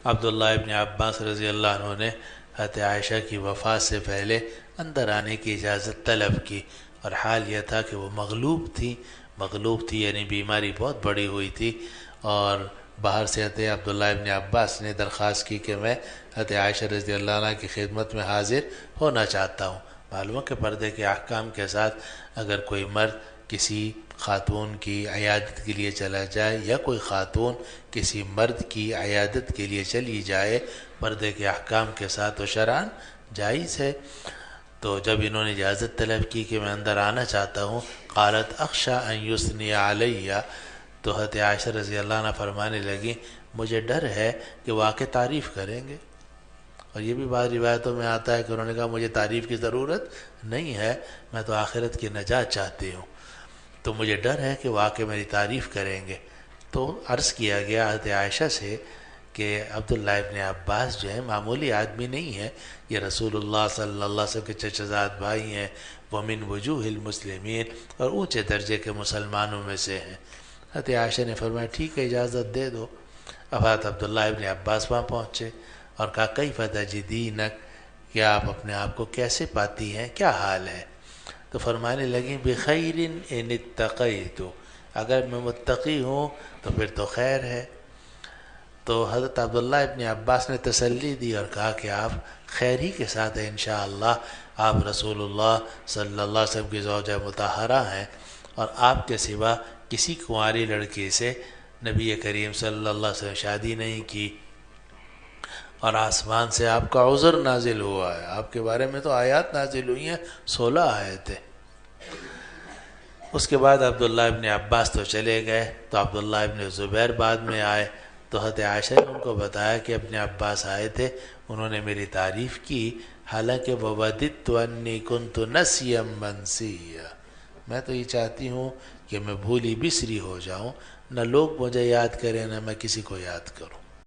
عبداللہ ابن عباس رضی اللہ عنہ نے حضرت عائشہ کی وفات سے پہلے اندر آنے کی اجازت طلب کی، اور حال یہ تھا کہ وہ مغلوب تھی یعنی بیماری بہت بڑی ہوئی تھی، اور باہر سے حضرت عبداللہ ابن عباس نے درخواست کی کہ میں حضرت عائشہ رضی اللہ عنہ کی خدمت میں حاضر ہونا چاہتا ہوں۔ معلوم ہے کہ پردے کے احکام کے ساتھ اگر کوئی مرد کسی خاتون کی عیادت کے لیے چلا جائے یا کوئی خاتون کسی مرد کی عیادت کے لیے چلی جائے پردے کے احکام کے ساتھ تو شرعاً جائز ہے۔ تو جب انہوں نے اجازت طلب کی کہ میں اندر آنا چاہتا ہوں، قالت اخشى ان یثنی علی، تو حضرت عائشہ رضی اللہ عنہ فرمانے لگی مجھے ڈر ہے کہ واقع تعریف کریں گے، اور یہ بھی بعض روایتوں میں آتا ہے کہ انہوں نے کہا مجھے تعریف کی ضرورت نہیں ہے، میں تو آخرت کی نجات چاہتی ہوں، تو مجھے ڈر ہے کہ واقع میری تعریف کریں گے۔ تو عرض کیا گیا حضرت عائشہ سے کہ عبداللہ ابن عباس جو ہے معمولی آدمی نہیں ہے، یہ رسول اللہ صلی اللہ علیہ وسلم کے چچا زاد بھائی ہیں، ومن وجوہ المسلمین، اور اونچے درجے کے مسلمانوں میں سے ہیں۔ حضرت عائشہ نے فرمایا ٹھیک ہے اجازت دے دو۔ اب حضرت عبداللہ ابن عباس وہاں پہنچے اور کہا کیف تجدینک، کہ آپ اپنے آپ کو کیسے پاتی ہیں، کیا حال ہے؟ تو فرمانے لگیں بخیر ان اتقیت، اگر میں متقی ہوں تو پھر تو خیر ہے۔ تو حضرت عبداللہ ابن عباس نے تسلی دی اور کہا کہ آپ خیر ہی کے ساتھ ہیں انشاءاللہ، آپ رسول اللہ صلی اللہ علیہ وسلم کی زوجہ مطہرہ ہیں، اور آپ کے سوا کسی کنواری لڑکی سے نبی کریم صلی اللہ علیہ وسلم شادی نہیں کی، اور آسمان سے آپ کا عذر نازل ہوا ہے، آپ کے بارے میں تو آیات نازل ہوئی ہیں، 16 آیتیں۔ اس کے بعد عبداللہ ابن عباس تو چلے گئے، تو عبداللہ ابن زبیر بعد میں آئے، تو حضرت عائشہ نے ان کو بتایا کہ ابن عباس آئے تھے، انہوں نے میری تعریف کی، حالانکہ وَوَدِدْتُ أَنِّي كُنْتُ نَسْيًا مَنْسِيًّا، میں تو یہ چاہتی ہوں کہ میں بھولی بسری ہو جاؤں، نہ لوگ مجھے یاد کریں نہ میں کسی کو یاد کروں۔